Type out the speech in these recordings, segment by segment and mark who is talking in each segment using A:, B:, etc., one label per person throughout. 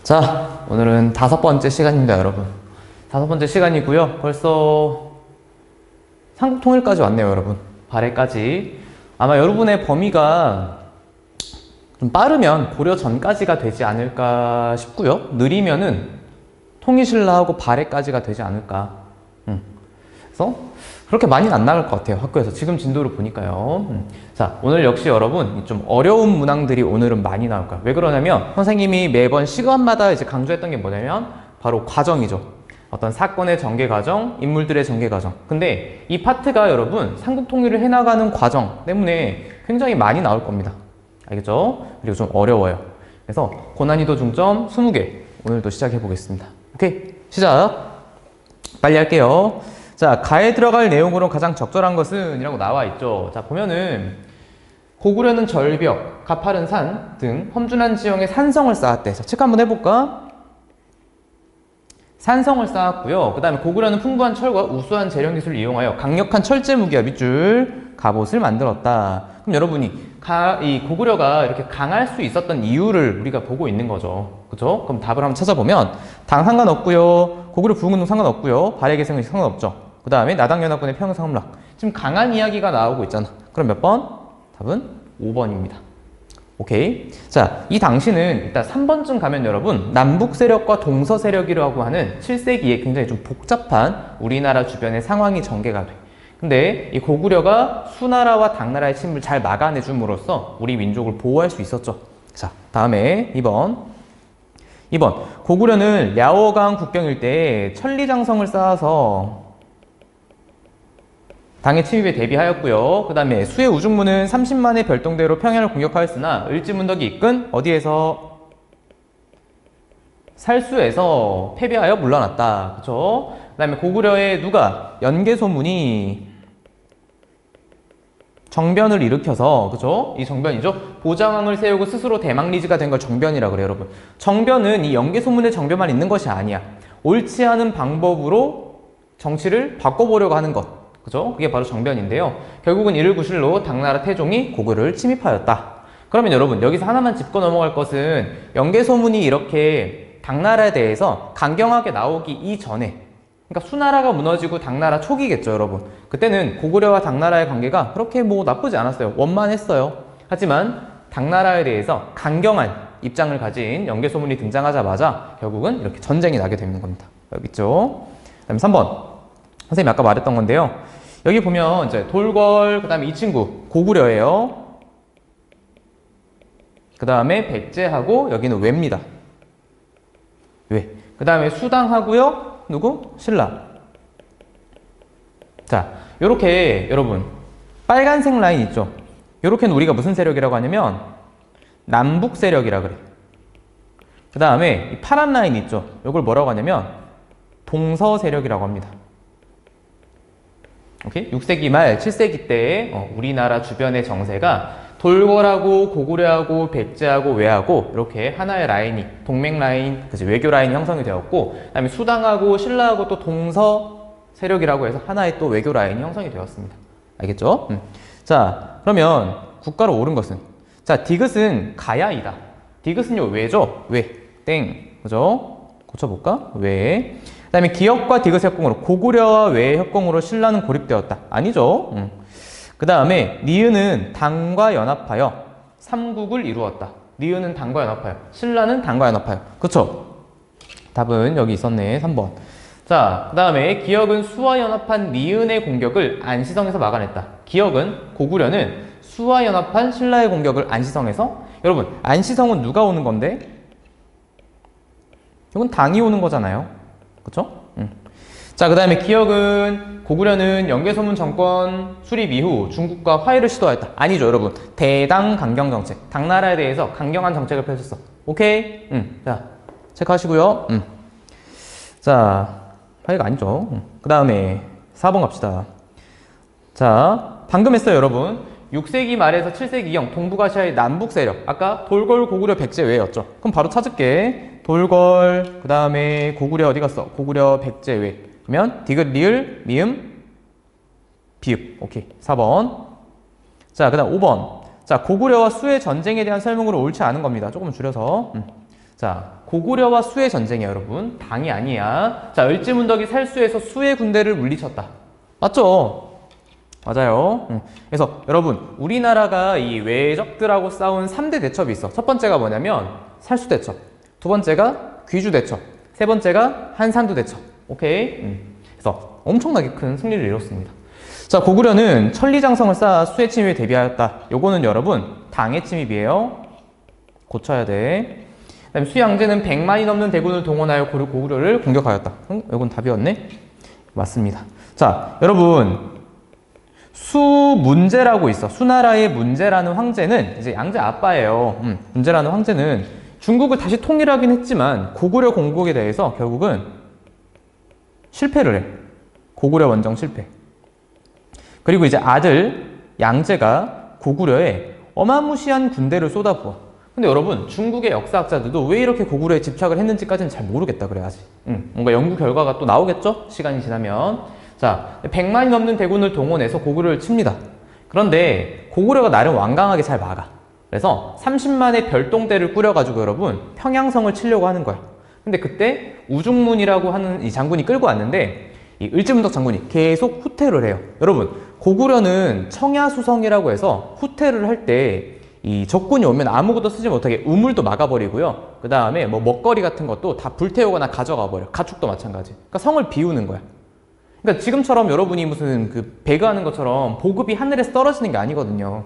A: 자, 오늘은 5번째 시간입니다, 여러분. 5번째 시간이고요. 벌써 삼국통일까지 왔네요, 여러분. 발해까지. 아마 여러분의 범위가 좀 빠르면 고려 전까지가 되지 않을까 싶고요. 느리면은 통일신라하고 발해까지가 되지 않을까. 그래서 그렇게 많이는 안 나갈 것 같아요, 학교에서. 지금 진도를 보니까요. 자, 오늘 역시 여러분 좀 어려운 문항들이 오늘은 많이 나올 거예요. 왜 그러냐면 선생님이 매번 시간마다 이제 강조했던 게 뭐냐면 바로 과정이죠. 어떤 사건의 전개 과정, 인물들의 전개 과정. 근데 이 파트가 여러분 삼국 통일을 해나가는 과정 때문에 굉장히 많이 나올 겁니다. 알겠죠? 그리고 좀 어려워요. 그래서 고난이도 중점 20개 오늘도 시작해 보겠습니다. 오케이, 시작. 빨리 할게요. 자, 가에 들어갈 내용으로 가장 적절한 것은 이라고 나와 있죠. 자, 보면은 고구려는 절벽, 가파른 산 등 험준한 지형에 산성을 쌓았대. 자, 체크 한번 해볼까? 산성을 쌓았고요. 그 다음에 고구려는 풍부한 철과 우수한 재련 기술을 이용하여 강력한 철제 무기와 밑줄, 갑옷을 만들었다. 그럼 여러분이 이 고구려가 이렇게 강할 수 있었던 이유를 우리가 보고 있는 거죠. 그죠? 그럼 답을 한번 찾아보면 당 상관없고요. 고구려 부흥운동 상관없고요. 발해 개성이 상관없죠. 그 다음에 나당연합군의 평양상함락. 지금 강한 이야기가 나오고 있잖아. 그럼 몇 번? 답은 5번입니다. 오케이. 자, 이 당시는 일단 3번쯤 가면 여러분 남북 세력과 동서 세력이라고 하는 7세기에 굉장히 좀 복잡한 우리나라 주변의 상황이 전개가 돼. 근데 이 고구려가 수나라와 당나라의 침입을 잘 막아내 줌으로써 우리 민족을 보호할 수 있었죠. 자, 다음에 2번. 고구려는 랴오강 국경 일대에 천리장성을 쌓아서 당의 침입에 대비하였고요. 그 다음에 수의 우중무는 30만의 별동대로 평양을 공격하였으나 을지문덕이 이끈 어디에서? 살수에서 패배하여 물러났다. 그쵸? 그 다음에 고구려의 누가? 연개소문이 정변을 일으켜서, 그죠? 이 정변이죠? 보장왕을 세우고 스스로 대망리지가 된 걸 정변이라고 그래요, 여러분. 정변은 이 연개소문의 정변만 있는 것이 아니야. 옳지 않은 방법으로 정치를 바꿔보려고 하는 것. 그죠? 그게 바로 정변인데요. 결국은 이를 구실로 당나라 태종이 고구려를 침입하였다. 그러면 여러분 여기서 하나만 짚고 넘어갈 것은 연개소문이 이렇게 당나라에 대해서 강경하게 나오기 이전에, 그러니까 수나라가 무너지고 당나라 초기겠죠, 여러분. 그때는 고구려와 당나라의 관계가 그렇게 뭐 나쁘지 않았어요. 원만했어요. 하지만 당나라에 대해서 강경한 입장을 가진 연개소문이 등장하자마자 결국은 이렇게 전쟁이 나게 되는 겁니다. 여기 있죠. 그 다음에 3번. 선생님이 아까 말했던 건데요. 여기 보면 이제 돌궐, 그 다음에 이 친구 고구려예요. 그 다음에 백제하고 여기는 외입니다. 외. 그 다음에 수당하고요. 누구? 신라. 자, 요렇게 여러분 빨간색 라인 있죠? 요렇게는 우리가 무슨 세력이라고 하냐면 남북 세력이라 그래. 그 다음에 이 파란 라인 있죠? 요걸 뭐라고 하냐면 동서 세력이라고 합니다. 오케이? 6세기 말 7세기 때 우리나라 주변의 정세가 돌궐하고 고구려하고 백제하고 외하고 이렇게 하나의 라인이 동맹 라인, 그치, 외교 라인이 형성이 되었고, 그 다음에 수당하고 신라하고 또 동서 세력이라고 해서 하나의 또 외교 라인이 형성이 되었습니다. 알겠죠? 자, 그러면 국가로 옳은 것은, 자, 디귿은 가야이다. 디귿은요 외죠? 외. 땡. 그죠? 고쳐볼까? 외. 그 다음에 기역과 디귿 협공으로 고구려와 외의 협공으로 신라는 고립되었다. 아니죠. 그 다음에 니은은 당과 연합하여 삼국을 이루었다. 니은은 당과 연합하여, 신라는 당과 연합하여. 그쵸? 답은 여기 있었네. 3번. 자, 그 다음에 기역은 수와 연합한 니은의 공격을 안시성에서 막아냈다. 기역은 고구려는 수와 연합한 신라의 공격을 안시성에서, 여러분 안시성은 누가 오는 건데? 이건 당이 오는 거잖아요. 그쵸? 자, 그 다음에 기역은 고구려는 연개소문 정권 수립 이후 중국과 화해를 시도하였다. 아니죠, 여러분. 대당 강경 정책. 당나라에 대해서 강경한 정책을 펼쳤어. 오케이? 자, 체크하시고요. 자, 화해가 아니죠. 그 다음에 4번 갑시다. 자, 방금 했어요, 여러분. 6세기 말에서 7세기경 동북아시아의 남북 세력. 아까 돌궐, 고구려, 백제 외였죠. 그럼 바로 찾을게. 돌궐, 그 다음에 고구려 어디 갔어? 고구려, 백제 외. 그러면 디귿, 리을, 미음, 비읍. 오케이. 4번. 자, 그 다음 5번. 자, 고구려와 수의 전쟁에 대한 설명으로 옳지 않은 겁니다. 조금 줄여서. 자, 고구려와 수의 전쟁이야, 여러분. 당이 아니야. 자, 을지문덕이 살수에서 수의 군대를 물리쳤다. 맞죠? 맞아요. 그래서 여러분, 우리나라가 이 외적들하고 싸운 3대 대첩이 있어. 첫 번째가 뭐냐면 살수 대첩, 두 번째가 귀주 대첩, 세 번째가 한산도 대첩. 오케이? 그래서 엄청나게 큰 승리를 이뤘습니다. 자, 고구려는 천리장성을 쌓아 수의 침입에 대비하였다. 요거는 여러분 당의 침입이에요. 고쳐야 돼. 그다음에 수양제는 100만이 넘는 대군을 동원하여 고구려를 공격하였다. 이건 답이었네. 맞습니다. 자, 여러분 수문제라고 있어. 수나라의 문제라는 황제는 이제 양제 아빠예요. 문제라는 황제는 중국을 다시 통일하긴 했지만 고구려 공국에 대해서 결국은 실패를 해. 고구려 원정 실패. 그리고 이제 아들 양제가 고구려에 어마무시한 군대를 쏟아부어. 근데 여러분 중국의 역사학자들도 왜 이렇게 고구려에 집착을 했는지까지는 잘 모르겠다 그래 아직. 뭔가 연구 결과가 또 나오겠죠? 시간이 지나면. 자, 100만이 넘는 대군을 동원해서 고구려를 칩니다. 그런데 고구려가 나름 완강하게 잘 막아. 그래서 30만의 별동대를 꾸려가지고 여러분 평양성을 치려고 하는 거야. 근데 그때 우중문이라고 하는 이 장군이 끌고 왔는데 이 을지문덕 장군이 계속 후퇴를 해요. 여러분 고구려는 청야수성이라고 해서 후퇴를 할 때 이 적군이 오면 아무것도 쓰지 못하게 우물도 막아버리고요. 그 다음에 뭐 먹거리 같은 것도 다 불태우거나 가져가 버려. 가축도 마찬가지. 그러니까 성을 비우는 거야. 그러니까 지금처럼 여러분이 무슨 그 배그하는 것처럼 보급이 하늘에서 떨어지는 게 아니거든요.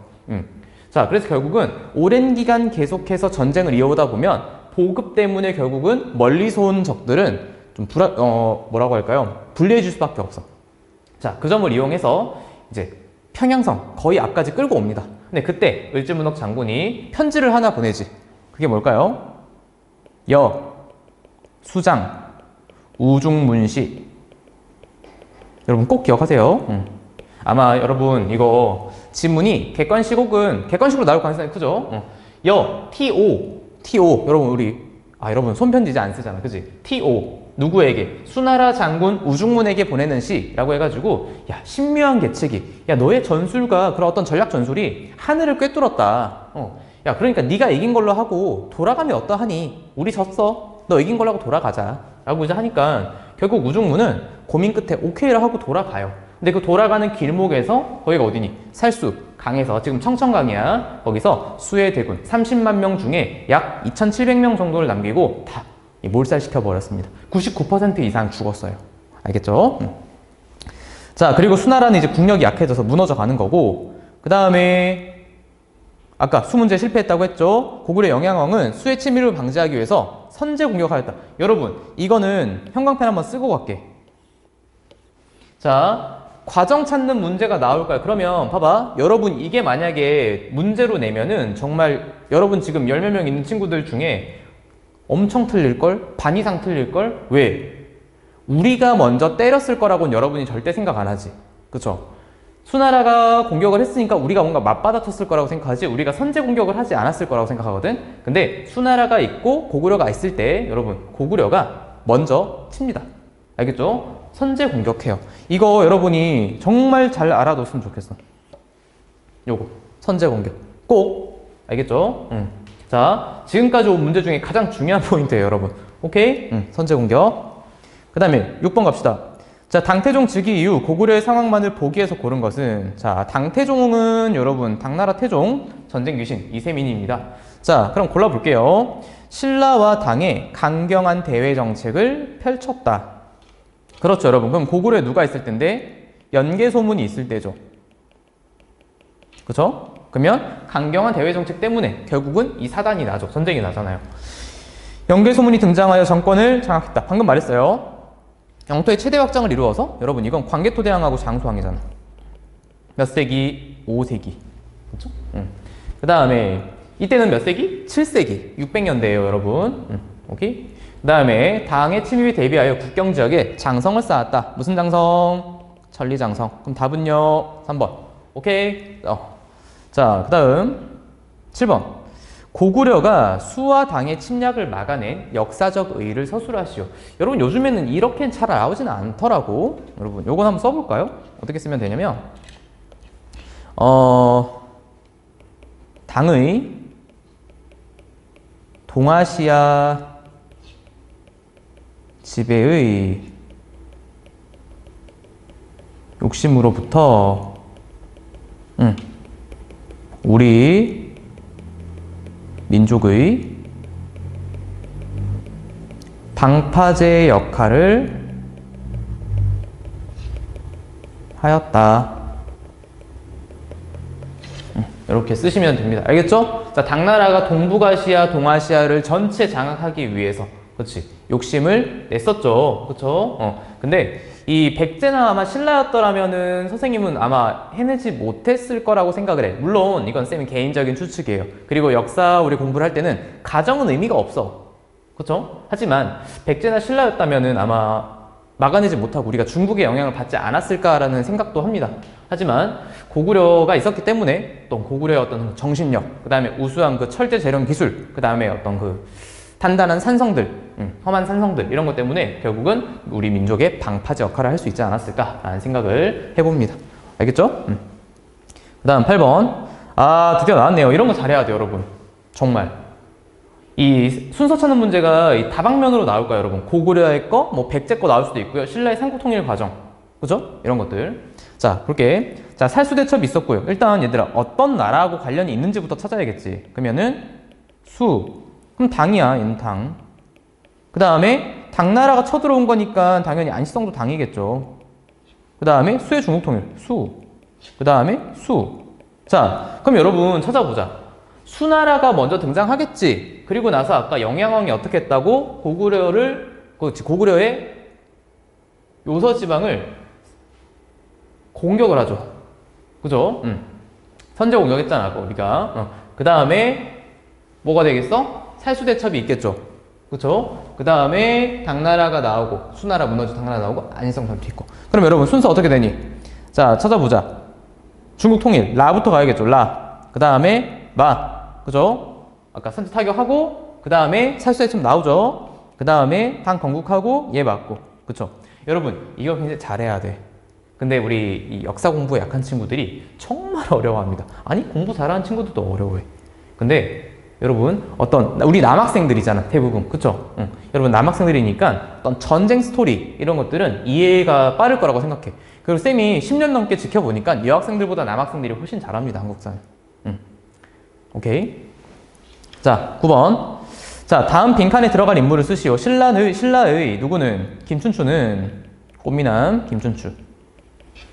A: 자, 그래서 결국은 오랜 기간 계속해서 전쟁을 이어오다 보면 보급 때문에 결국은 멀리서 온 적들은 좀 뭐라고 할까요? 불리해질 수밖에 없어. 자, 그 점을 이용해서 이제 평양성 거의 앞까지 끌고 옵니다. 근데 그때 을지문덕 장군이 편지를 하나 보내지. 그게 뭘까요? 수장, 우중문시. 여러분 꼭 기억하세요. 아마 여러분 이거 지문이 객관식 혹은 객관식으로 나올 가능성이 크죠. TO 여러분 여러분 손편지 이제 안 쓰잖아, 그지? TO 누구에게? 수나라 장군 우중문에게 보내는 시라고 해가지고 야 신묘한 계책이 야 너의 전술과 그런 어떤 전략 전술이 하늘을 꿰뚫었다. 야 그러니까 네가 이긴 걸로 하고 돌아가면 어떠하니? 우리 졌어. 너 이긴 걸로 하고 돌아가자. 라고 이제 하니까 결국 우중문은 고민 끝에 오케이를 하고 돌아가요. 근데 그 돌아가는 길목에서 거기가 어디니? 살수, 강에서 지금 청천강이야. 거기서 수의 대군 30만 명 중에 약 2,700명 정도를 남기고 다 몰살시켜 버렸습니다. 99% 이상 죽었어요. 알겠죠? 자, 그리고 수나라는 이제 국력이 약해져서 무너져 가는 거고, 그 다음에 아까 수문제 실패했다고 했죠? 고구려 영양왕은 수의 침입을 방지하기 위해서 선제 공격하였다. 여러분 이거는 형광펜 한번 쓰고 갈게. 자, 과정 찾는 문제가 나올까요? 그러면 봐봐, 여러분 이게 만약에 문제로 내면은 정말 여러분 지금 10몇 명 있는 친구들 중에 엄청 틀릴걸? 반 이상 틀릴걸? 왜? 우리가 먼저 때렸을 거라고는 여러분이 절대 생각 안 하지. 그쵸? 수나라가 공격을 했으니까 우리가 뭔가 맞받아쳤을 거라고 생각하지 우리가 선제 공격을 하지 않았을 거라고 생각하거든? 근데 수나라가 있고 고구려가 있을 때 여러분 고구려가 먼저 칩니다. 알겠죠? 선제 공격해요. 이거 여러분이 정말 잘 알아뒀으면 좋겠어. 요거 선제 공격 꼭 알겠죠? 자, 지금까지 온 문제 중에 가장 중요한 포인트예요, 여러분. 오케이? 선제 공격. 그 다음에 6번 갑시다. 자, 당태종 즉위 이후 고구려의 상황만을 보기에서 고른 것은, 자, 당태종은 여러분 당나라 태종 전쟁 귀신 이세민입니다. 자, 그럼 골라볼게요. 신라와 당의 강경한 대외 정책을 펼쳤다. 그렇죠, 여러분. 그럼 고구려에 누가 있을 텐데? 연개소문이 있을 때죠. 그쵸? 그러면 강경한 대외 정책 때문에 결국은 이 사단이 나죠. 전쟁이 나잖아요. 연개소문이 등장하여 정권을 장악했다. 방금 말했어요. 영토의 최대 확장을 이루어서 여러분 이건 광개토대왕하고 장수왕이잖아. 몇 세기? 5세기. 그쵸? 그 다음에 이때는 몇 세기? 7세기. 600년대예요, 여러분. 오케이? 그 다음에 당의 침입에 대비하여 국경지역에 장성을 쌓았다. 무슨 장성? 천리장성. 그럼 답은요? 3번. 오케이? 자, 그 다음 7번. 고구려가 수와 당의 침략을 막아낸 역사적 의의를 서술하시오. 여러분 요즘에는 이렇게 잘 나오지는 않더라고. 여러분 요건 한번 써볼까요? 어떻게 쓰면 되냐면 당의 동아시아 지배의 욕심으로부터 우리 민족의 방파제 역할을 하였다. 이렇게 쓰시면 됩니다. 알겠죠? 자, 당나라가 동북아시아, 동아시아를 전체 장악하기 위해서, 그렇지, 욕심을 냈었죠. 그렇죠? 근데 이 백제나 아마 신라였더라면은 선생님은 아마 해내지 못했을 거라고 생각을 해. 물론 이건 쌤이 개인적인 추측이에요. 그리고 역사 우리 공부를 할 때는 가정은 의미가 없어. 그렇죠? 하지만 백제나 신라였다면은 아마 막아내지 못하고 우리가 중국의 영향을 받지 않았을까라는 생각도 합니다. 하지만 고구려가 있었기 때문에 어떤 고구려의 어떤 정신력, 그 다음에 우수한 그 철제 재련 기술, 그 다음에 어떤 그 단단한 산성들, 험한 산성들, 이런 것 때문에 결국은 우리 민족의 방파제 역할을 할 수 있지 않았을까라는 생각을 해봅니다. 알겠죠? 그 다음 8번. 아, 드디어 나왔네요. 이런 거 잘해야 돼요, 여러분. 정말. 이 순서 찾는 문제가 이 다방면으로 나올까요, 여러분? 고구려의 거, 뭐 백제 거 나올 수도 있고요. 신라의 삼국통일 과정. 그죠? 이런 것들. 자, 볼게. 자, 살수대첩이 있었고요. 일단 얘들아, 어떤 나라하고 관련이 있는지부터 찾아야겠지. 그러면은 수. 그럼 당이야, 얘는 당. 그 다음에 당나라가 쳐들어온 거니까 당연히 안시성도 당이겠죠. 그 다음에 수의 중국통일. 수. 그 다음에 수. 자, 그럼 여러분 찾아보자. 수나라가 먼저 등장하겠지. 그리고 나서 아까 영양왕이 어떻게 했다고? 고구려의 요서지방을 공격을 하죠. 그죠? 선제 공격했잖아, 우리가. 그 다음에 뭐가 되겠어? 살수대첩이 있겠죠. 그쵸? 그 다음에 당나라가 나오고, 수나라 무너지고 당나라 나오고, 안시성 전투 있고. 그럼 여러분 순서 어떻게 되니? 자, 찾아보자. 중국 통일, 라부터 가야겠죠. 라. 그 다음에 마. 그죠? 아까 선제 타격하고, 그 다음에 살수대첩 나오죠. 그 다음에 당 건국하고, 얘 맞고. 그쵸? 여러분, 이거 굉장히 잘해야 돼. 근데 우리 이 역사 공부에 약한 친구들이 정말 어려워합니다. 아니, 공부 잘하는 친구들도 어려워해. 근데 여러분, 우리 남학생들이잖아, 대부분. 그쵸? 여러분, 남학생들이니까 어떤 전쟁 스토리, 이런 것들은 이해가 빠를 거라고 생각해. 그리고 쌤이 10년 넘게 지켜보니까 여학생들보다 남학생들이 훨씬 잘합니다, 한국사는. 오케이. 자, 9번. 자, 다음 빈칸에 들어갈 인물을 쓰시오. 신라의 누구는? 김춘추는 꽃미남 김춘추.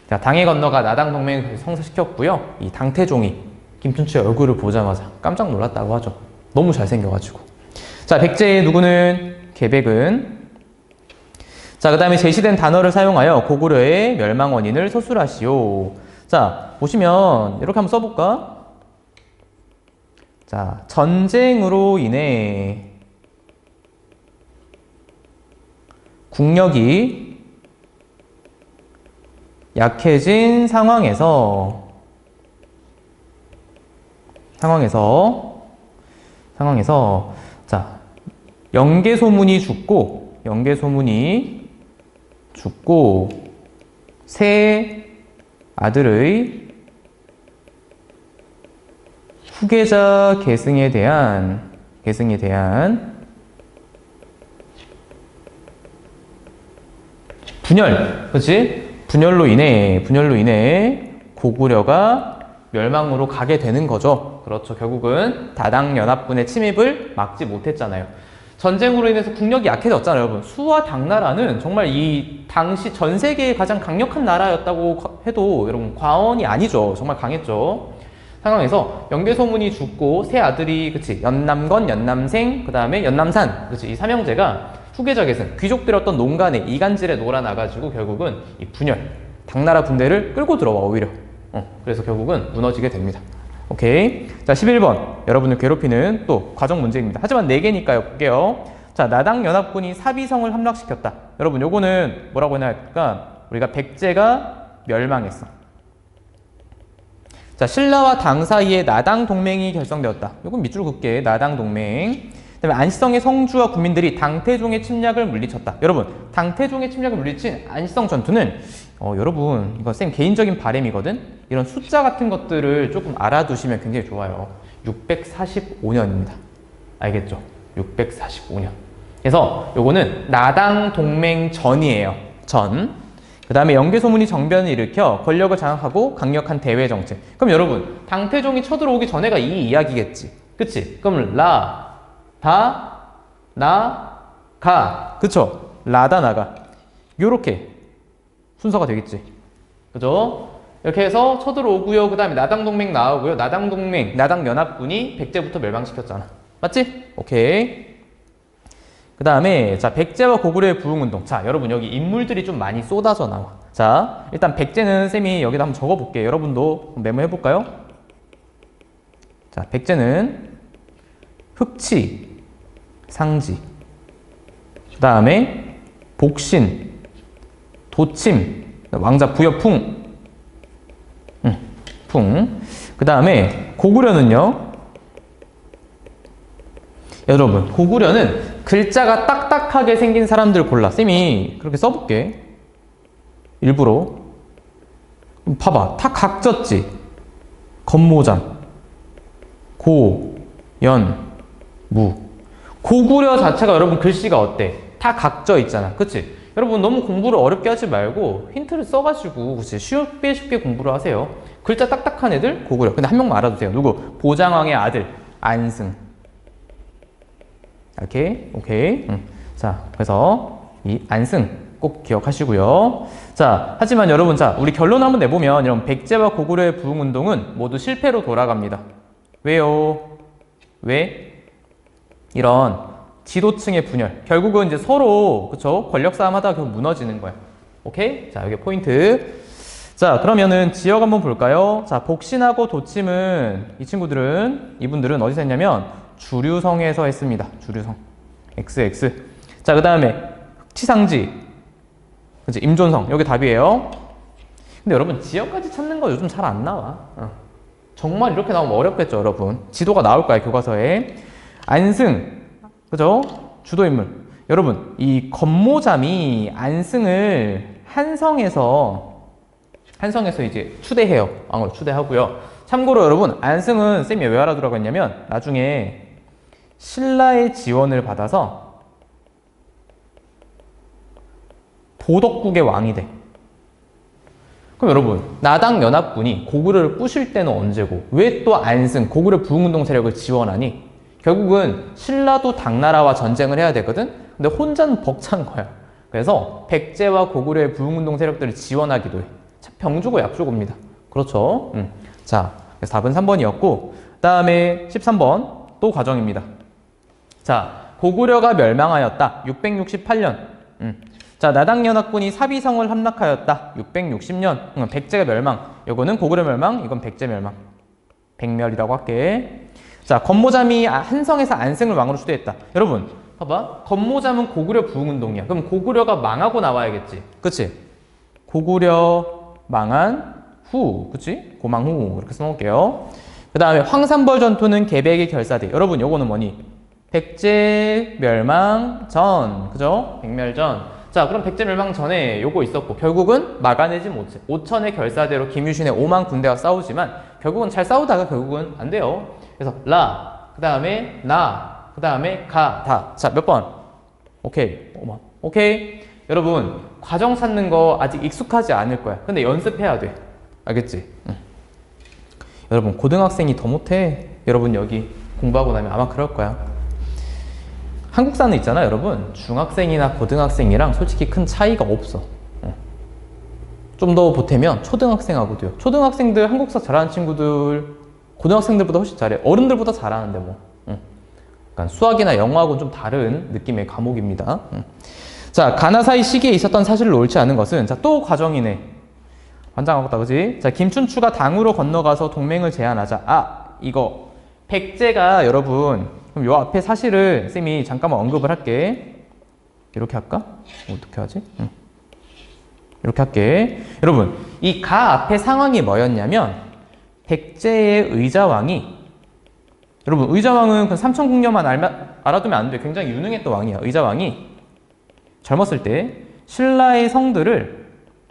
A: 자, 당에 건너가 나당 동맹을 성사시켰고요. 이 당태종이 김춘추의 얼굴을 보자마자 깜짝 놀랐다고 하죠. 너무 잘생겨가지고. 자, 백제의 누구는? 계백은. 자, 그 다음에 제시된 단어를 사용하여 고구려의 멸망 원인을 서술하시오. 자, 보시면 이렇게 한번 써볼까? 자, 전쟁으로 인해 국력이 약해진 상황에서 자, 영계소문이 죽고 새 아들의 후계자 계승에 대한 분열, 그렇지? 분열로 인해 고구려가 멸망으로 가게 되는 거죠. 그렇죠. 결국은 다당연합군의 침입을 막지 못했잖아요. 전쟁으로 인해서 국력이 약해졌잖아요, 여러분. 수와 당나라는 정말 이 당시 전 세계의 가장 강력한 나라였다고 해도 여러분 과언이 아니죠. 정말 강했죠. 상황에서 영계소문이 죽고 새 아들이, 그치, 연남건, 연남생, 그 다음에 연남산, 그치, 이 삼형제가 후계자 계승, 귀족들의 어떤 농간에 이간질에 놀아나가지고 결국은 이 분열, 당나라 군대를 끌고 들어와, 오히려. 그래서 결국은 무너지게 됩니다. 오케이. 자, 11번. 여러분을 괴롭히는 또 과정 문제입니다. 하지만 4개니까요. 볼게요. 자, 나당연합군이 사비성을 함락시켰다. 여러분, 요거는 뭐라고 해야 할까? 우리가 백제가 멸망했어. 자, 신라와 당 사이에 나당 동맹이 결성되었다. 요건 밑줄 긋게, 나당 동맹. 그다음에 안시성의 성주와 군민들이 당태종의 침략을 물리쳤다. 여러분, 당태종의 침략을 물리친 안시성 전투는 여러분, 이거 쌤 개인적인 바람이거든. 이런 숫자 같은 것들을 조금 알아두시면 굉장히 좋아요. 645년입니다. 알겠죠? 645년. 그래서 요거는 나당 동맹 전이에요. 전. 그 다음에 영계소문이 정변을 일으켜 권력을 장악하고 강력한 대외 정책. 그럼 여러분, 당태종이 쳐들어오기 전에가 이 이야기겠지. 그치? 그럼 라, 다, 나, 가. 그쵸? 라다, 나가. 요렇게 순서가 되겠지. 그죠? 이렇게 해서 쳐들어오고요. 그 다음에 나당동맹 나오고요. 나당동맹, 나당연합군이 백제부터 멸망시켰잖아. 맞지? 오케이. 그 다음에 자, 백제와 고구려의 부흥운동. 자, 여러분 여기 인물들이 좀 많이 쏟아져 나와. 자, 일단 백제는 쌤이 여기다 한번 적어볼게요. 여러분도 메모해볼까요? 자, 백제는 흑치, 상지, 그 다음에 복신, 도침, 왕자 부여풍, 풍. 그 다음에 고구려는요. 여러분, 고구려는 글자가 딱딱하게 생긴 사람들 골라. 쌤이 그렇게 써볼게. 일부러. 봐봐. 다 각졌지? 건모장, 고, 연, 무. 고구려 자체가 여러분 글씨가 어때? 다 각져 있잖아. 그치? 여러분 너무 공부를 어렵게 하지 말고 힌트를 써가지고 그치? 쉽게 공부를 하세요. 글자 딱딱한 애들 고구려. 근데 한 명만 알아두세요. 누구? 보장왕의 아들 안승. 이렇게 오케이. 자, 그래서 이 안승 꼭 기억하시고요. 자, 하지만 여러분, 자, 우리 결론 한번 내보면 이런 백제와 고구려의 부흥운동은 모두 실패로 돌아갑니다. 왜요? 왜? 이런 지도층의 분열. 결국은 이제 서로 그쵸? 권력 싸움 하다가 결국 무너지는 거야. 오케이? 자, 여기 포인트. 자, 그러면은 지역 한번 볼까요? 자, 복신하고 도침은 이분들은 어디서 했냐면 주류성에서 했습니다. 주류성. XX. 자, 그 다음에 흑치상지. 그치? 임존성. 여기 답이에요. 근데 여러분, 지역까지 찾는 거 요즘 잘 안 나와. 정말 이렇게 나오면 어렵겠죠, 여러분. 지도가 나올 거야, 교과서에. 안승. 그죠? 주도인물. 여러분, 이 건모잠이 안승을 한성에서 이제 추대해요. 왕으로 추대하고요. 참고로 여러분, 안승은 쌤이 왜 알아두라고 했냐면 나중에 신라의 지원을 받아서 보덕국의 왕이 돼. 그럼 여러분, 나당 연합군이 고구려를 부실 때는 언제고 왜 또 안승, 고구려 부흥운동 세력을 지원하니? 결국은 신라도 당나라와 전쟁을 해야 되거든? 근데 혼자는 벅찬 거야. 그래서 백제와 고구려의 부흥운동 세력들을 지원하기도 해. 참 병주고 약주고입니다. 그렇죠? 자, 그래서 답은 3번이었고 그 다음에 13번 또 과정입니다. 자, 고구려가 멸망하였다. 668년. 자, 나당연합군이 사비성을 함락하였다. 660년. 백제가 멸망. 이거는 고구려 멸망, 이건 백제 멸망. 백멸이라고 할게. 자, 건모잠이 한성에서 안승을 왕으로 추대했다. 여러분, 봐봐. 건모잠은 고구려 부흥운동이야. 그럼 고구려가 망하고 나와야겠지. 그치? 고구려 망한 후. 그치? 고망 후. 이렇게 써놓을게요. 그 다음에 황산벌 전투는 계백의 결사대. 여러분, 요거는 뭐니? 백제 멸망 전. 그죠? 백멸전. 자, 그럼 백제 멸망 전에 요거 있었고 결국은 막아내지 못해. 오천의 결사대로 김유신의 5만 군대와 싸우지만 결국은 잘 싸우다가 결국은 안 돼요. 그래서 라, 그 다음에 나, 그 다음에 가, 다. 자, 몇 번? 오케이. 5만. 오케이. 여러분, 과정 찾는 거 아직 익숙하지 않을 거야. 근데 연습해야 돼. 알겠지? 여러분, 고등학생이 더 못해. 여러분 여기 공부하고 나면 아마 그럴 거야. 한국사는 있잖아, 여러분. 중학생이나 고등학생이랑 솔직히 큰 차이가 없어. 좀 더 보태면 초등학생하고도요. 초등학생들 한국사 잘하는 친구들 고등학생들보다 훨씬 잘해. 어른들보다 잘하는데 뭐. 그러니까 수학이나 영어하고는 좀 다른 느낌의 과목입니다. 자, 가나사이 시기에 있었던 사실을 옳지 않은 것은 자, 또 과정이네. 환장하겠다, 그지? 자, 김춘추가 당으로 건너가서 동맹을 제안하자. 아, 이거 백제가 여러분, 그럼 요 앞에 사실을 쌤이 잠깐만 언급을 할게. 이렇게 할까? 어떻게 하지? 이렇게 할게. 여러분, 이 가 앞에 상황이 뭐였냐면 백제의 의자왕이, 여러분 의자왕은 그 삼천궁녀만 알아두면 안 돼. 굉장히 유능했던 왕이야. 의자왕이 젊었을 때 신라의 성들을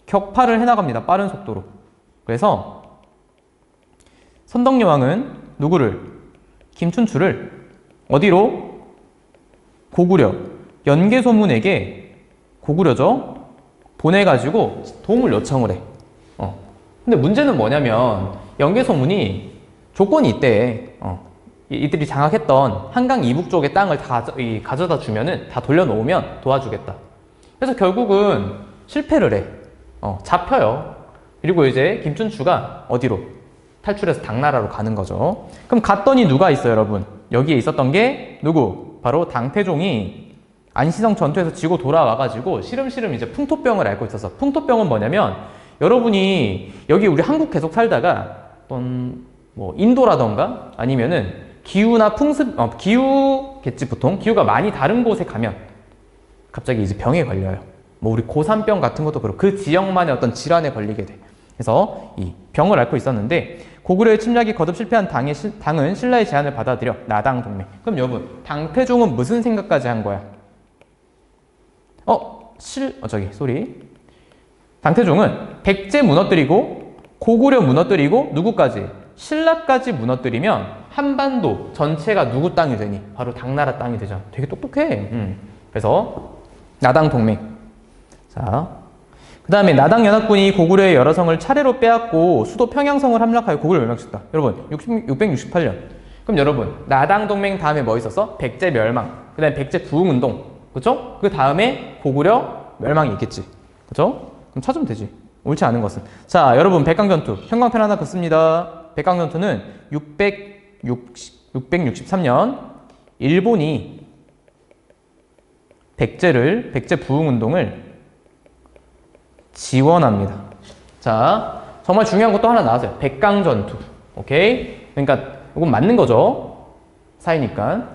A: 격파를 해나갑니다. 빠른 속도로. 그래서 선덕여왕은 누구를? 김춘추를 어디로? 고구려, 연개소문에게 고구려죠. 보내가지고 도움을 요청을 해. 근데 문제는 뭐냐면 연개소문이 조건이 있대. 이들이 장악했던 한강 이북 쪽의 땅을 다 가져다 주면은 다 돌려놓으면 도와주겠다. 그래서 결국은 실패를 해. 잡혀요. 그리고 이제 김춘추가 어디로? 탈출해서 당나라로 가는 거죠. 그럼 갔더니 누가 있어요, 여러분? 여기에 있었던 게 누구? 바로 당태종이 안시성 전투에서 지고 돌아와가지고 시름시름 이제 풍토병을 앓고 있어서, 풍토병은 뭐냐면 여러분이 여기 우리 한국 계속 살다가 어떤 뭐 인도라던가 아니면은 기후나 기후겠지 보통 기후가 많이 다른 곳에 가면 갑자기 이제 병에 걸려요. 뭐 우리 고산병 같은 것도 그렇고 그 지역만의 어떤 질환에 걸리게 돼. 그래서 이 병을 앓고 있었는데 고구려의 침략이 거듭 실패한 당은 신라의 제안을 받아들여 나당 동맹. 그럼 여러분 당태종은 무슨 생각까지 한 거야? 당태종은 백제 무너뜨리고 고구려 무너뜨리고 누구까지? 신라까지 무너뜨리면 한반도 전체가 누구 땅이 되니? 바로 당나라 땅이 되잖아. 되게 똑똑해. 그래서 나당 동맹. 자, 그 다음에 나당 연합군이 고구려의 여러 성을 차례로 빼앗고 수도 평양성을 함락하여 고구려를 멸망시켰다. 여러분 668년. 그럼 여러분 나당 동맹 다음에 뭐 있었어? 백제 멸망. 그 다음에 백제 부흥운동. 그쵸? 그 다음에 고구려 멸망이 있겠지. 그쵸? 그럼 찾으면 되지. 옳지 않은 것은. 자, 여러분 백강전투. 형광펜 하나 긋습니다. 백강전투는 663년 일본이 백제 부흥운동을 지원합니다. 자, 정말 중요한 것도 하나 나왔어요. 백강전투. 오케이? 그러니까 이건 맞는 거죠. 사이니까.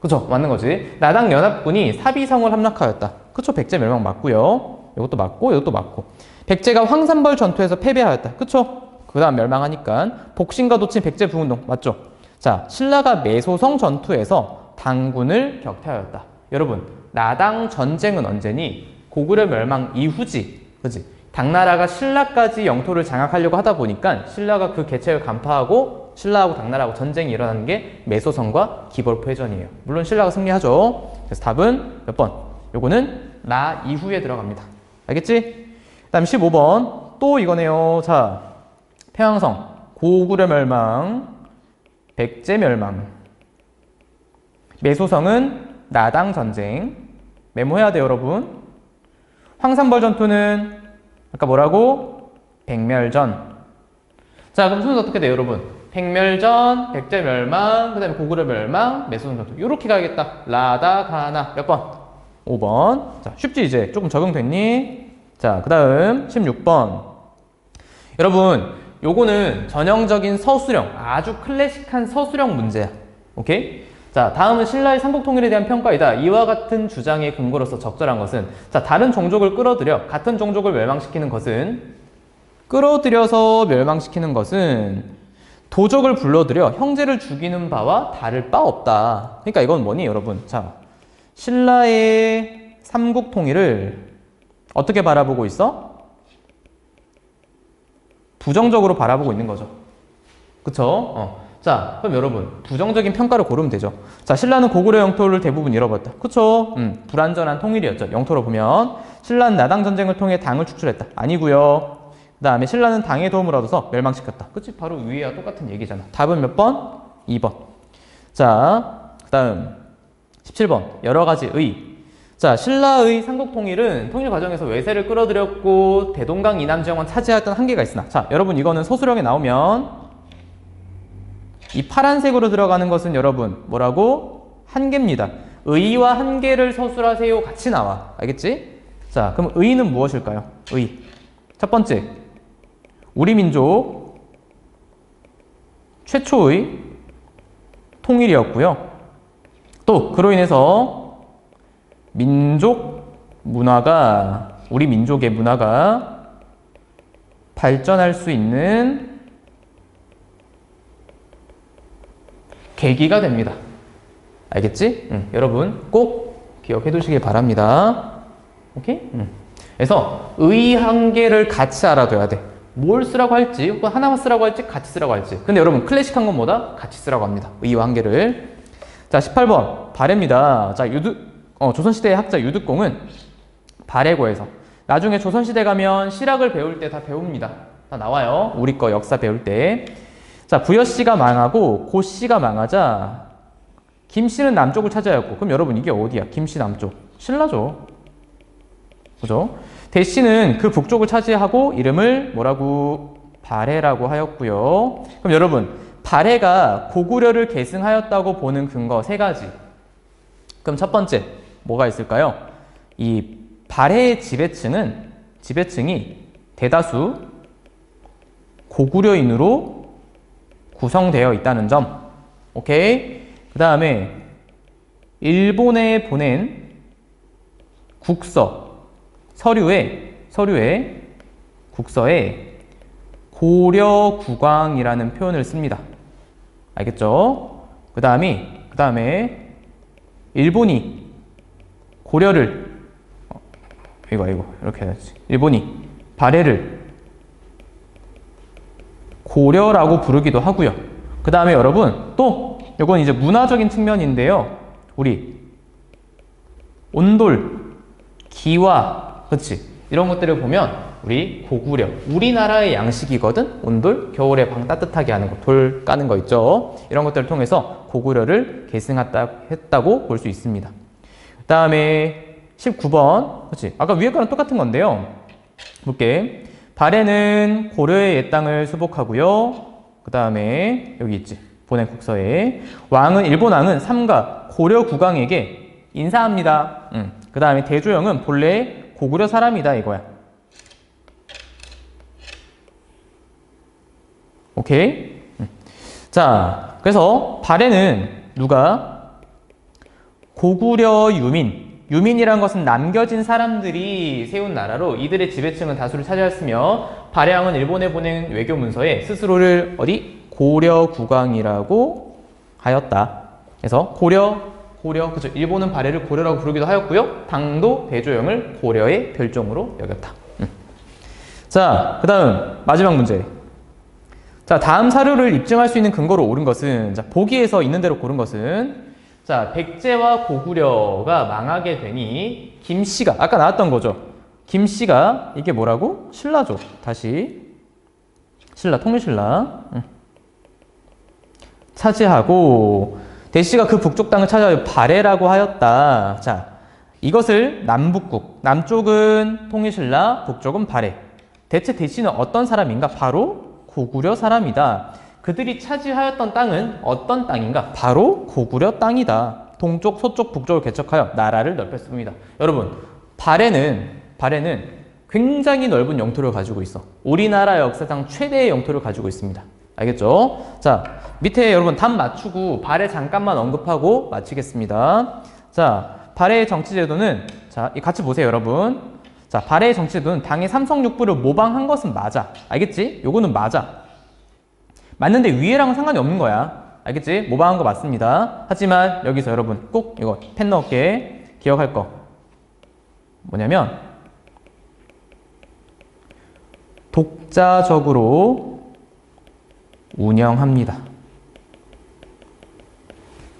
A: 그쵸, 맞는 거지. 나당 연합군이 사비성을 함락하였다. 그쵸, 백제 멸망 맞고요. 이것도 맞고, 이것도 맞고. 백제가 황산벌 전투에서 패배하였다. 그쵸? 그 다음 멸망하니까. 복신과 도친 백제 부흥운동. 맞죠? 자, 신라가 매소성 전투에서 당군을 격퇴하였다. 여러분, 나당 전쟁은 언제니? 고구려 멸망 이후지. 그치? 당나라가 신라까지 영토를 장악하려고 하다 보니까 신라가 그 개체를 간파하고 신라하고 당나라하고 전쟁이 일어나는 게 매소성과 기벌포 해전이에요. 물론 신라가 승리하죠. 그래서 답은 몇 번? 요거는 나 이후에 들어갑니다. 알겠지? 그 다음 15번 또 이거네요. 자, 평양성 고구려 멸망 백제 멸망 매소성은 나당 전쟁. 메모해야 돼요, 여러분. 황산벌 전투는 아까 뭐라고? 백멸전. 자, 그럼 순서 어떻게 돼요, 여러분? 백멸전, 백제 멸망, 그 다음에 고구려 멸망, 매소성 전투. 요렇게 가야겠다. 라다, 가나. 몇 번? 5번. 자, 쉽지 이제? 조금 적용됐니? 자, 그 다음 16번. 여러분, 요거는 전형적인 서술형, 아주 클래식한 서술형 문제야. 오케이? 자, 다음은 신라의 삼국통일에 대한 평가이다. 이와 같은 주장의 근거로서 적절한 것은, 자, 다른 종족을 끌어들여 같은 종족을 멸망시키는 것은, 끌어들여서 멸망시키는 것은 도적을 불러들여 형제를 죽이는 바와 다를 바 없다. 그러니까 이건 뭐니, 여러분? 자, 신라의 삼국통일을 어떻게 바라보고 있어? 부정적으로 바라보고 있는 거죠. 그쵸? 자, 그럼 여러분 부정적인 평가를 고르면 되죠. 자, 신라는 고구려 영토를 대부분 잃어버렸다. 그쵸? 불완전한 통일이었죠. 영토로 보면 신라는 나당 전쟁을 통해 당을 축출했다. 아니고요. 그 다음에 신라는 당의 도움을 얻어서 멸망시켰다. 그치? 바로 위와 똑같은 얘기잖아. 답은 몇 번? 2번. 자, 그 다음 17번 여러 가지 의. 자, 신라의 삼국통일은 통일 과정에서 외세를 끌어들였고 대동강 이남 지역만 차지하였던 한계가 있으나, 자, 여러분 이거는 서술형에 나오면 이 파란색으로 들어가는 것은 여러분 뭐라고? 한계입니다. 의와 한계를 서술하세요. 같이 나와. 알겠지? 자, 그럼 의는 무엇일까요? 의. 첫 번째, 우리 민족 최초의 통일이었고요. 또 그로 인해서 민족 문화가, 우리 민족의 문화가 발전할 수 있는 계기가 됩니다. 알겠지? 여러분 꼭 기억해 두시길 바랍니다. 오케이? 그래서 의 한계를 같이 알아둬야 돼. 뭘 쓰라고 할지, 혹은 하나만 쓰라고 할지, 같이 쓰라고 할지. 근데 여러분 클래식한 건 뭐다? 같이 쓰라고 합니다. 의와 한계를. 자, 18번 발해입니다. 자, 조선시대의 학자 유득공은 발해고에서 나중에 조선시대 가면 실학을 배울 때 다 배웁니다. 다 나와요. 우리 거 역사 배울 때. 자, 부여씨가 망하고 고씨가 망하자 김씨는 남쪽을 차지하였고, 그럼 여러분 이게 어디야? 김씨 남쪽. 신라죠. 그죠? 대씨는 그 북쪽을 차지하고 이름을 뭐라고? 발해라고 하였고요. 그럼 여러분, 발해가 고구려를 계승하였다고 보는 근거 세 가지. 그럼 첫 번째, 뭐가 있을까요? 이 발해의 지배층이 대다수 고구려인으로 구성되어 있다는 점. 오케이? 그 다음에 일본에 보낸 서류에 국서에 고려국왕이라는 표현을 씁니다. 알겠죠? 그 다음에 일본이 고려를 이렇게 해야지. 일본이 발해를 고려라고 부르기도 하고요. 그 다음에 여러분 또 이건 이제 문화적인 측면인데요. 우리 온돌, 기와, 그치? 이런 것들을 보면 우리 고구려, 우리나라의 양식이거든? 온돌, 겨울에 방 따뜻하게 하는 거, 돌 까는 거 있죠? 이런 것들을 통해서 고구려를 계승했다고 볼 수 있습니다. 그 다음에 19번, 그치? 아까 위에 거랑 똑같은 건데요. 볼게. 발해는 고려의 옛 땅을 수복하고요. 그 다음에 여기 있지. 보낸 국서에 일본 왕은 삼가 고려 국왕에게 인사합니다. 그 다음에 대조영은 본래 고구려 사람이다 이거야. 오케이? 자, 그래서 발해는 누가? 고구려 유민이란 것은 남겨진 사람들이 세운 나라로 이들의 지배층은 다수를 차지했으며 발해왕은 일본에 보낸 외교 문서에 스스로를 고려 국왕이라고 하였다. 그래서 그죠? 일본은 발해를 고려라고 부르기도 하였고요. 당도 대조영을 고려의 별종으로 여겼다. 자, 그 다음 마지막 문제. 자, 다음 사료를 입증할 수 있는 근거로 옳은 것은, 자, 보기에서 있는 대로 고른 것은, 자, 백제와 고구려가 망하게 되니 김씨가, 아까 나왔던 거죠. 김씨가 이게 뭐라고? 신라죠. 다시 통일신라 차지하고 대씨가 그 북쪽 땅을 차지하여 발해라고 하였다. 자, 이것을 남북국, 남쪽은 통일신라, 북쪽은 발해. 대체 대씨는 어떤 사람인가? 바로 고구려 사람이다. 그들이 차지하였던 땅은 어떤 땅인가? 바로 고구려 땅이다. 동쪽, 서쪽, 북쪽을 개척하여 나라를 넓혔습니다. 여러분, 발해는 굉장히 넓은 영토를 가지고 있어. 우리나라 역사상 최대의 영토를 가지고 있습니다. 알겠죠? 자, 밑에 여러분 답 맞추고 발해 잠깐만 언급하고 마치겠습니다. 자, 발해의 정치제도는, 자, 같이 보세요, 여러분. 자, 발해의 정치제도는 당의 삼성육부를 모방한 것은 맞아. 알겠지? 요거는 맞아. 맞는데 위에랑은 상관이 없는 거야. 알겠지? 모방한 거 맞습니다. 하지만 여기서 여러분 꼭 이거 펜 넣을게. 기억할 거 뭐냐면 독자적으로 운영합니다.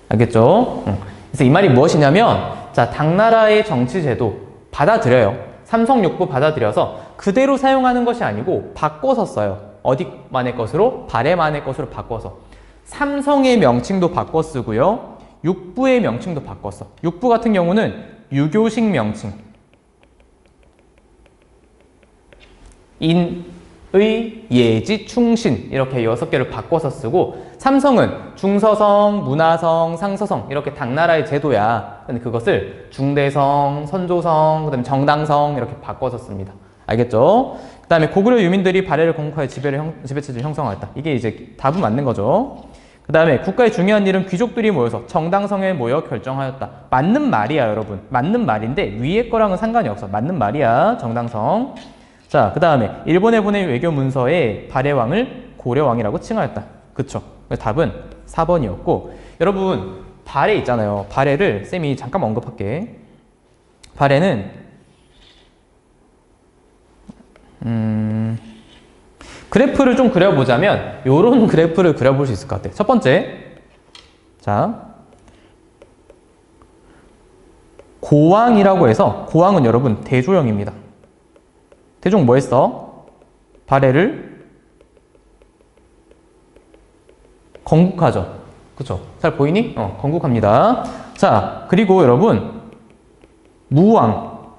A: 알겠죠? 그래서 이 말이 무엇이냐면, 자, 당나라의 정치제도 받아들여요. 삼성육부 받아들여서 그대로 사용하는 것이 아니고 바꿔서 써요. 어디만의 것으로? 발해만의 것으로 바꿔서. 삼성의 명칭도 바꿔 쓰고요. 육부의 명칭도 바꿔 써. 육부 같은 경우는 유교식 명칭. 인의, 예지, 충신 이렇게 6개를 바꿔서 쓰고, 삼성은 중서성, 문화성, 상서성 이렇게 당나라의 제도야. 근데 그것을 중대성, 선조성, 그다음에 정당성 이렇게 바꿔서 씁니다. 알겠죠? 그 다음에 고구려 유민들이 발해를 공국하여 지배체제를 형성하였다. 이게 이제 답은 맞는 거죠. 그 다음에 국가의 중요한 일은 귀족들이 모여서 정당성에 모여 결정하였다. 맞는 말이야, 여러분. 맞는 말인데 위에 거랑은 상관이 없어. 맞는 말이야, 정당성. 자, 그 다음에 일본에 보낸 외교 문서에 발해왕을 고려왕이라고 칭하였다. 그쵸? 답은 4번이었고, 여러분 발해 있잖아요. 발해를 쌤이 잠깐 언급할게. 발해는 그래프를 좀 그려보자면 요런 그래프를 그려볼 수 있을 것 같아요. 첫 번째, 자, 고왕이라고 해서 고왕은 여러분 대조형입니다. 대종 뭐 했어? 발해를 건국하죠. 그쵸? 잘 보이니? 건국합니다. 자, 그리고 여러분 무왕.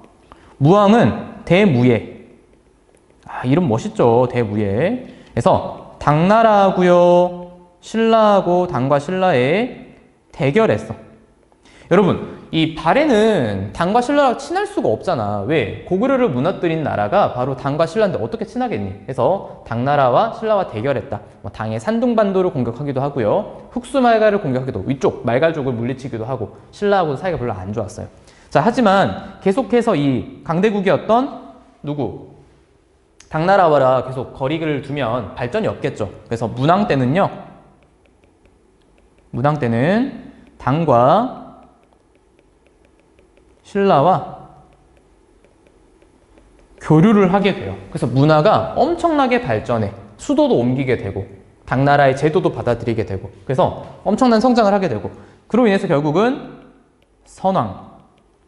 A: 무왕은 대무예. 이름 멋있죠? 대무예. 그래서 당나라하고요, 신라하고 당과 신라의 대결했어. 여러분, 이 발해는 당과 신라랑 친할 수가 없잖아. 왜? 고구려를 무너뜨린 나라가 바로 당과 신라인데 어떻게 친하겠니? 그래서 당나라와 신라와 대결했다. 당의 산둥반도를 공격하기도 하고요. 흑수말갈을 공격하기도, 위쪽 말갈족을 물리치기도 하고, 신라하고 사이가 별로 안 좋았어요. 자, 하지만 계속해서 이 강대국이었던 누구? 당나라와 계속 거리를 두면 발전이 없겠죠. 그래서 문왕 때는 당과 신라와 교류를 하게 돼요. 그래서 문화가 엄청나게 발전해. 수도도 옮기게 되고 당나라의 제도도 받아들이게 되고 그래서 엄청난 성장을 하게 되고 그로 인해서 결국은 선왕,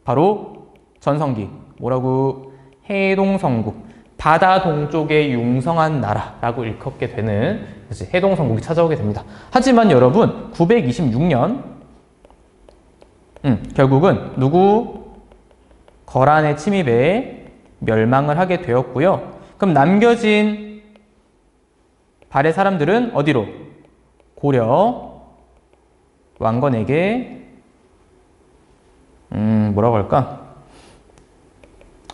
A: 바로 전성기, 뭐라고? 해동성국, 바다 동쪽의 융성한 나라라고 일컫게 되는 해동성국이 찾아오게 됩니다. 하지만 여러분 926년 결국은 누구? 거란의 침입에 멸망을 하게 되었고요. 그럼 남겨진 발해 사람들은 어디로? 고려 왕건에게 뭐라고 할까?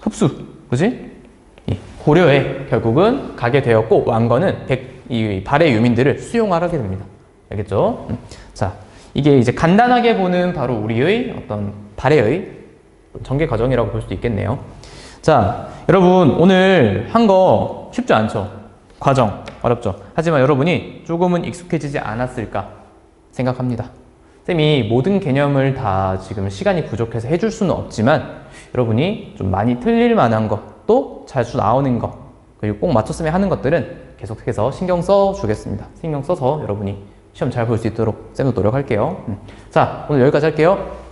A: 흡수, 그지? 고려에 결국은 가게 되었고 왕건은 이 발해 유민들을 수용하게 됩니다. 알겠죠? 자, 이게 이제 간단하게 보는 바로 우리의 어떤 발해의 전개 과정이라고 볼 수도 있겠네요. 자, 여러분 오늘 한 거 쉽지 않죠? 과정 어렵죠? 하지만 여러분이 조금은 익숙해지지 않았을까 생각합니다. 쌤이 모든 개념을 다 지금 시간이 부족해서 해줄 수는 없지만 여러분이 좀 많이 틀릴 만한 것, 또 자주 나오는 것, 그리고 꼭 맞췄으면 하는 것들은 계속해서 신경 써 주겠습니다. 신경 써서 여러분이 시험 잘 볼 수 있도록 쌤도 노력할게요. 자, 오늘 여기까지 할게요.